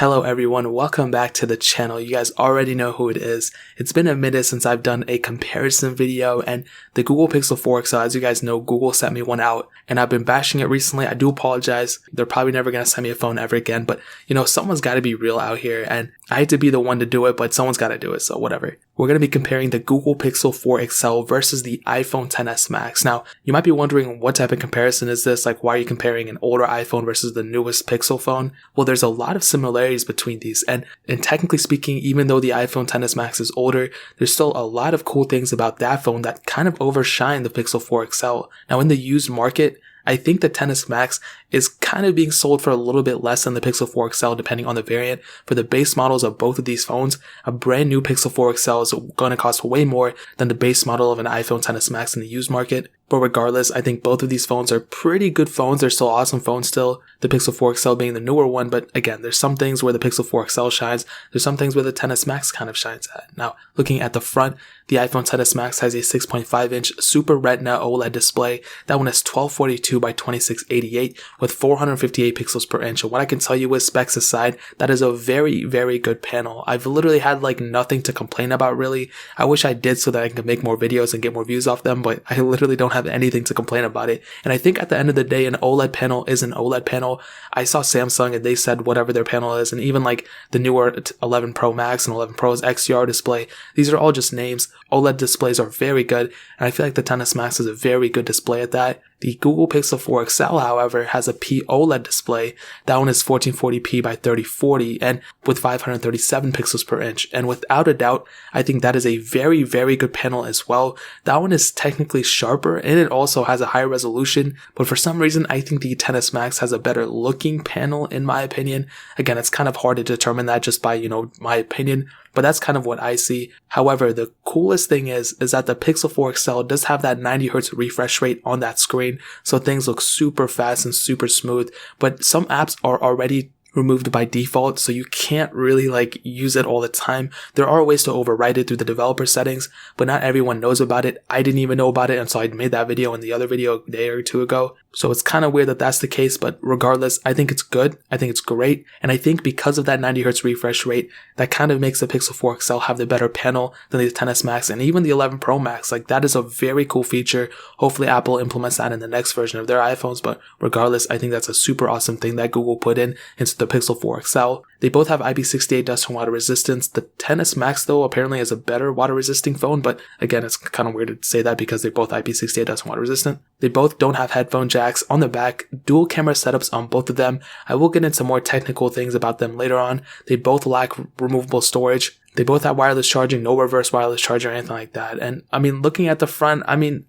Hello everyone, welcome back to the channel. You guys already know who it is. It's been a minute since I've done a comparison video, and the Google Pixel 4 XL, as you guys know, Google sent me one out and I've been bashing it recently. I do apologize. They're probably never going to send me a phone ever again, but someone's got to be real out here, and I hate to be the one to do it, but someone's got to do it, so whatever. We're going to be comparing the Google Pixel 4 XL versus the iPhone XS Max. Now, you might be wondering, what type of comparison is this? Like, why are you comparing an older iPhone versus the newest Pixel phone? Well, there's a lot of similarities between these, and technically speaking, even though the iPhone XS Max is older, there's still a lot of cool things about that phone that kind of overshine the Pixel 4 XL. Now, in the used market, I think the XS Max is kind of being sold for a little bit less than the Pixel 4 XL depending on the variant. For the base models of both of these phones, a brand new Pixel 4 XL is going to cost way more than the base model of an iPhone XS Max in the used market. But regardless, I think both of these phones are pretty good phones. They're still awesome phones still. The Pixel 4 XL being the newer one, but again, there's some things where the Pixel 4 XL shines. There's some things where the XS Max kind of shines at. Now, looking at the front, the iPhone XS Max has a 6.5-inch Super Retina OLED display. That one is 1242 by 2688 with 458 pixels per inch. And what I can tell you with specs aside, that is a very, very good panel. I've literally had like nothing to complain about really. I wish I did so that I could make more videos and get more views off them, but I literally don't have anything to complain about it. And I think at the end of the day, an OLED panel is an OLED panel. I saw Samsung and they said whatever their panel is, and even like the newer 11 Pro Max and 11 Pro's XDR display, these are all just names. OLED displays are very good, and I feel like the XS Max is a very good display at that. The Google Pixel 4 XL, however, has a POLED display. That one is 1440p by 3040 and with 537 pixels per inch. And without a doubt, I think that is a very, very good panel as well. That one is technically sharper and it also has a higher resolution, but for some reason, I think the XS Max has a better looking panel in my opinion. Again, it's kind of hard to determine that just by, my opinion, but that's kind of what I see. However, the coolest thing is that the Pixel 4 XL does have that 90Hz refresh rate on that screen, so things look super fast and super smooth, but some apps are already removed by default, so you can't really use it all the time. There are ways to override it through the developer settings, but not everyone knows about it. I didn't even know about it until I made that video and the other video a day or two ago. So it's kind of weird that that's the case, but regardless, I think it's good. I think it's great. And I think because of that 90Hz refresh rate, that kind of makes the Pixel 4 XL have the better panel than the XS Max and even the 11 Pro Max. That is a very cool feature. Hopefully Apple implements that in the next version of their iPhones, but regardless, I think that's a super awesome thing that Google put into the Pixel 4 XL. They both have IP68 dust and water resistance. The XS Max though apparently is a better water resisting phone, but again, it's kind of weird to say that because they're both IP68 dust and water resistant. They both don't have headphone jacks on the back, dual camera setups on both of them. I will get into more technical things about them later on. They both lack removable storage. They both have wireless charging, no reverse wireless charging or anything like that. And looking at the front,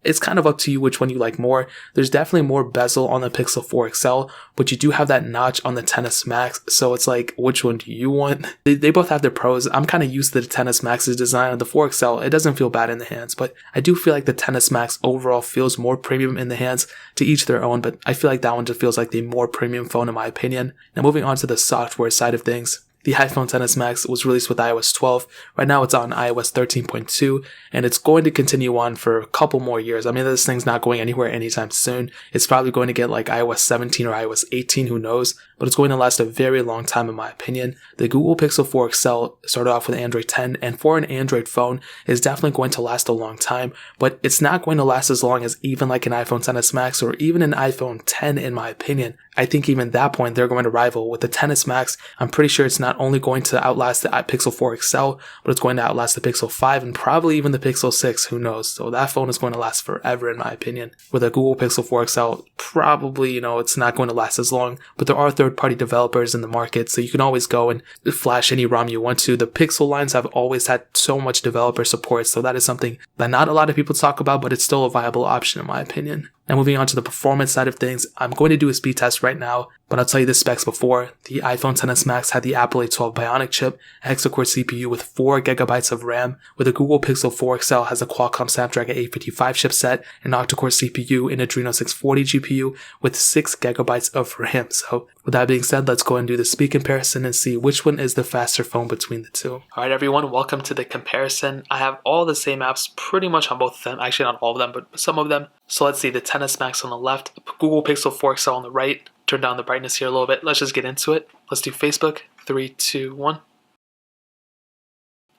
it's kind of up to you which one you like more. There's definitely more bezel on the Pixel 4 XL, but you do have that notch on the XS Max. So it's like, which one do you want? They both have their pros. I'm kind of used to the XS Max's design. On the 4 XL, it doesn't feel bad in the hands, but I do feel like the XS Max overall feels more premium in the hands. To each their own, but I feel like that one just feels like the more premium phone in my opinion. Now moving on to the software side of things. The iPhone XS Max was released with iOS 12. Right now it's on iOS 13.2 and it's going to continue on for a couple more years. This thing's not going anywhere anytime soon. It's probably going to get iOS 17 or iOS 18, who knows, but it's going to last a very long time in my opinion. The Google Pixel 4 XL started off with Android 10, and for an Android phone is definitely going to last a long time, but it's not going to last as long as even an iPhone XS Max or even an iPhone 10 in my opinion. I think even at that point they're going to rival. With the XS Max, I'm pretty sure it's not only going to outlast the Pixel 4 XL, but it's going to outlast the Pixel 5 and probably even the Pixel 6, who knows. So that phone is going to last forever in my opinion. With a Google Pixel 4 XL, probably, it's not going to last as long, but there are third-party developers in the market, so you can always go and flash any ROM you want to. The Pixel lines have always had so much developer support, so that is something that not a lot of people talk about, but it's still a viable option in my opinion. Now moving on to the performance side of things, I'm going to do a speed test right now, but I'll tell you the specs before. The iPhone XS Max had the Apple A12 Bionic chip, a hexa-core CPU with 4GB of RAM, with the Google Pixel 4 XL has a Qualcomm Snapdragon 855 chipset, an octa-core CPU, and Adreno 640 GPU with 6GB of RAM. So with that being said, let's go and do the speed comparison and see which one is the faster phone between the two. Alright everyone, welcome to the comparison. I have all the same apps pretty much on both of them. Actually not all of them, but some of them. So let's see, the XS Max on the left, Google Pixel 4 XL on the right. Turn down the brightness here a little bit. Let's just get into it. Let's do Facebook, 3, 2, 1.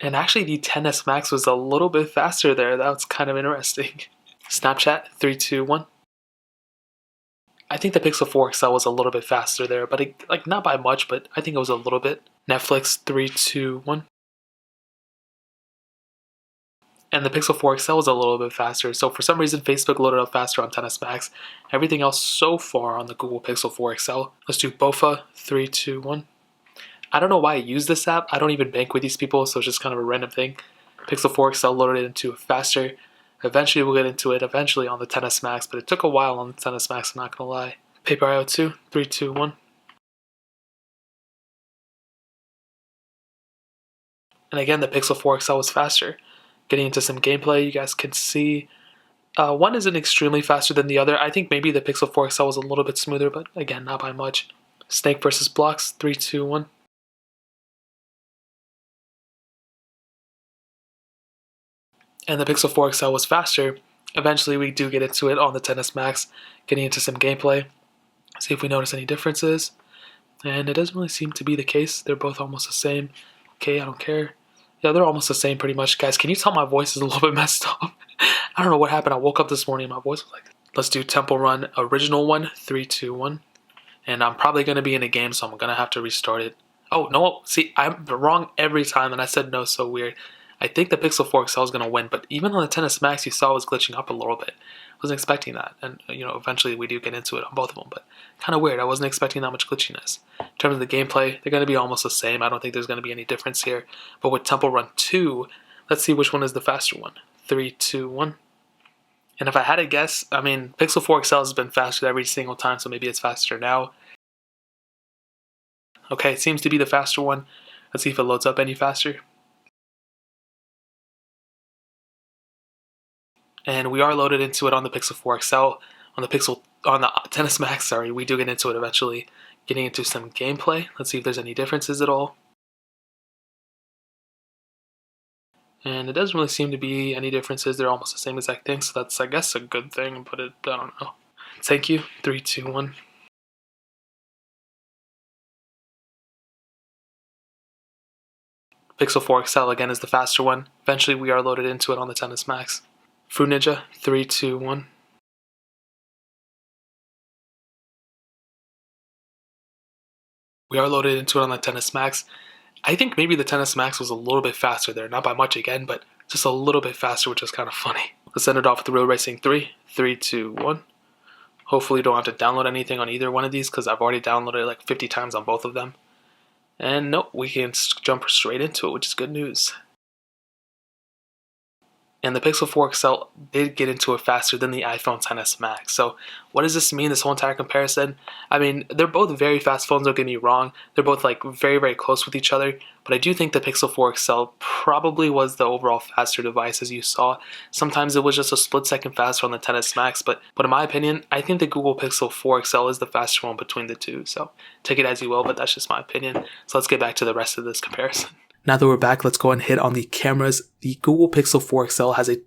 And actually the XS Max was a little bit faster there. That was kind of interesting. Snapchat, 3, 2, 1. I think the Pixel 4 XL was a little bit faster there, but like not by much, but I think it was a little bit. Netflix, 3, 2, 1. And the Pixel 4 XL was a little bit faster. So for some reason, Facebook loaded up faster on XS Max. Everything else so far on the Google Pixel 4 XL. Let's do BOFA, 3, 2, 1. I don't know why I use this app. I don't even bank with these people, so it's just kind of a random thing. Pixel 4 XL loaded into it faster. Eventually we'll get into it eventually on the XS Max, but it took a while on the XS Max, I'm not gonna lie. Paper IO 2, 3, 2, 1. And again, the Pixel 4 XL was faster. Getting into some gameplay, you guys can see one isn't extremely faster than the other. I think maybe the Pixel 4 XL was a little bit smoother, but again, not by much. Snake versus Blocks, 3, 2, 1. And the Pixel 4 XL was faster. Eventually we do get into it on the XS Max, getting into some gameplay. See if we notice any differences. And it doesn't really seem to be the case. They're both almost the same. Okay, I don't care. Yeah, they're almost the same pretty much. Guys, can you tell my voice is a little bit messed up? I don't know what happened. I woke up this morning and my voice was like this. Let's do Temple Run original one, 3, 2, 1. And I'm probably going to be in a game, so I'm going to have to restart it. Oh, no. See, I'm wrong every time, and I said no, so weird. I think the Pixel 4 XL is going to win, but even on the XS Max, you saw it was glitching up a little bit. I wasn't expecting that, and eventually we do get into it on both of them, but kind of weird. I wasn't expecting that much glitchiness. In terms of the gameplay, they're going to be almost the same. I don't think there's going to be any difference here. But with Temple Run 2, let's see which one is the faster one. 3, 2, 1. And if I had to guess, I mean, Pixel 4 XL has been faster every single time, so maybe it's faster now. Okay, it seems to be the faster one. Let's see if it loads up any faster. And we are loaded into it on the Pixel 4 XL, on the XS Max, sorry. We do get into it eventually, getting into some gameplay. Let's see if there's any differences at all. And it doesn't really seem to be any differences. They're almost the same exact thing, so that's, I guess, a good thing, but I don't know. Thank you. 3, 2, 1. Pixel 4 XL again is the faster one. Eventually we are loaded into it on the XS Max. Fruit Ninja, 3, 2, 1. We are loaded into it on the XS Max. I think maybe the XS Max was a little bit faster there. Not by much again, but just a little bit faster, which is kind of funny. Let's end it off with the Real Racing 3, 3, 2, 1. Hopefully you don't have to download anything on either one of these because I've already downloaded it like 50 times on both of them. And nope, we can jump straight into it, which is good news. And the Pixel 4 XL did get into it faster than the iPhone XS Max. So what does this mean, this whole entire comparison? I mean, they're both very fast phones, don't get me wrong. They're both like very, very close with each other. But I do think the Pixel 4 XL probably was the overall faster device, as you saw. Sometimes it was just a split second faster on the XS Max. But in my opinion, I think the Google Pixel 4 XL is the faster one between the two. So take it as you will, but that's just my opinion. So let's get back to the rest of this comparison. Now that we're back, let's go and hit on the cameras. The Google Pixel 4 XL has a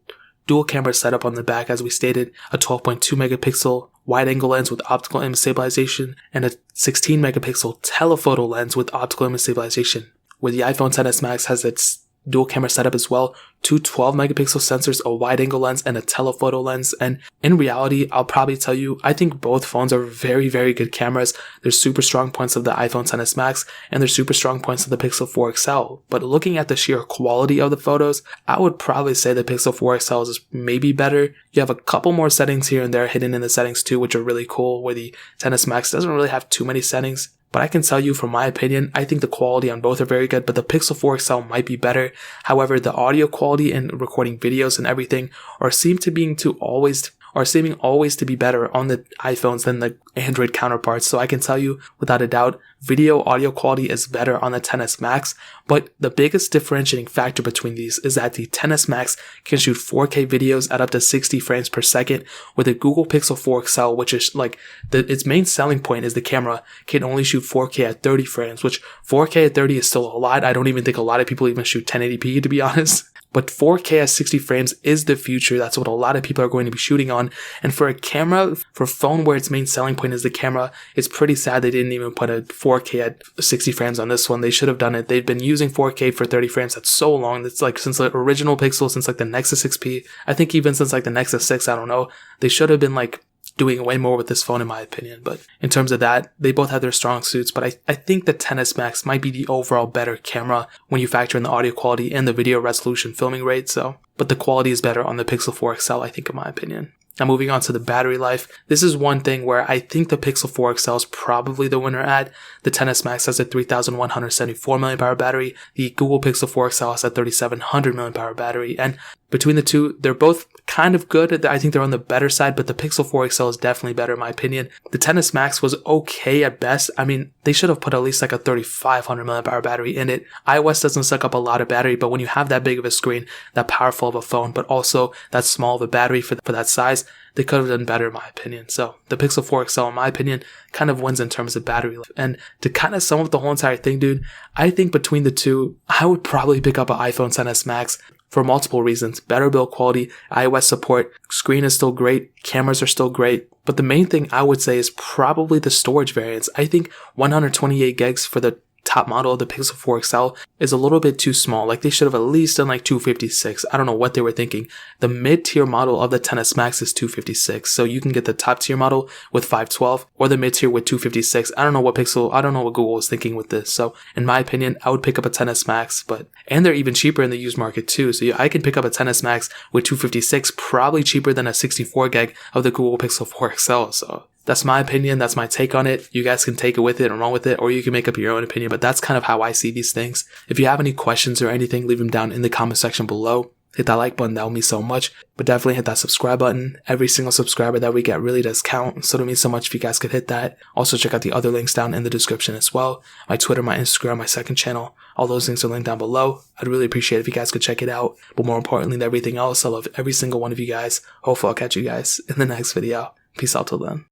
dual camera setup on the back, as we stated, a 12.2 megapixel wide-angle lens with optical image stabilization, and a 16 megapixel telephoto lens with optical image stabilization. Where the iPhone XS Max has its dual camera setup as well, two 12 megapixel sensors, a wide-angle lens, and a telephoto lens. And in reality, I'll probably tell you, I think both phones are very, very good cameras. There's super strong points of the iPhone XS Max, and there's super strong points of the Pixel 4 XL. But looking at the sheer quality of the photos, I would probably say the Pixel 4 XL is maybe better. You have a couple more settings here and there hidden in the settings too, which are really cool, where the XS Max doesn't really have too many settings. But I can tell you, from my opinion, I think the quality on both are very good, but the Pixel 4 XL might be better. However, the audio quality and recording videos and everything are seeming always to be better on the iPhones than the Android counterparts. So I can tell you, without a doubt, video audio quality is better on the XS Max. But the biggest differentiating factor between these is that the XS Max can shoot 4K videos at up to 60 frames per second, with the Google Pixel 4 XL, which is like its main selling point is the camera, can only shoot 4K at 30 frames, which 4K at 30 is still a lot. I don't even think a lot of people even shoot 1080p, to be honest. But 4K at 60 frames is the future. That's what a lot of people are going to be shooting on. And for a phone where its main selling point is the camera, it's pretty sad they didn't even put a 4K at 60 frames on this one. They should have done it. They've been using 4K for 30 frames. That's so long. It's like since the original Pixel, since like the Nexus 6P. I think even since like the Nexus 6, I don't know. They should have been like doing way more with this phone in my opinion. But in terms of that, they both have their strong suits. But I think the XS Max might be the overall better camera when you factor in the audio quality and the video resolution filming rate. But the quality is better on the Pixel 4 XL, I think, in my opinion. Now moving on to the battery life, this is one thing where I think the Pixel 4 XL is probably the winner at. The XS Max has a 3174 mAh battery, the Google Pixel 4 XL has a 3700 mAh battery, and between the two, they're both kind of good. I think they're on the better side, but the Pixel 4 XL is definitely better in my opinion. The XS Max was okay at best. I mean, they should have put at least like a 3500 mAh battery in it. iOS doesn't suck up a lot of battery, but when you have that big of a screen, that powerful of a phone, but also that small of a battery for that size, they could have done better in my opinion. So the Pixel 4 XL, in my opinion, kind of wins in terms of battery life. And to kind of sum up the whole entire thing, dude, I think between the two, I would probably pick up an iPhone XS Max for multiple reasons. Better build quality, iOS support, screen is still great, cameras are still great. But the main thing I would say is probably the storage variants. I think 128 gigs for the top model of the Pixel 4 XL is a little bit too small. Like they should have at least done like 256. I don't know what they were thinking. The mid-tier model of the XS Max is 256. So you can get the top tier model with 512 or the mid-tier with 256. I don't know what Google was thinking with this. So in my opinion, I would pick up a XS Max, and they're even cheaper in the used market too. So I can pick up a XS Max with 256, probably cheaper than a 64 gig of the Google Pixel 4 XL. So that's my opinion. That's my take on it. You guys can take it with it and run with it, or you can make up your own opinion, but that's kind of how I see these things. If you have any questions or anything, leave them down in the comment section below. Hit that like button, that will mean so much, but definitely hit that subscribe button. Every single subscriber that we get really does count, so it means so much if you guys could hit that. Also check out the other links down in the description as well. My Twitter, my Instagram, my second channel, all those links are linked down below. I'd really appreciate it if you guys could check it out, but more importantly than everything else, I love every single one of you guys. Hopefully I'll catch you guys in the next video. Peace out till then.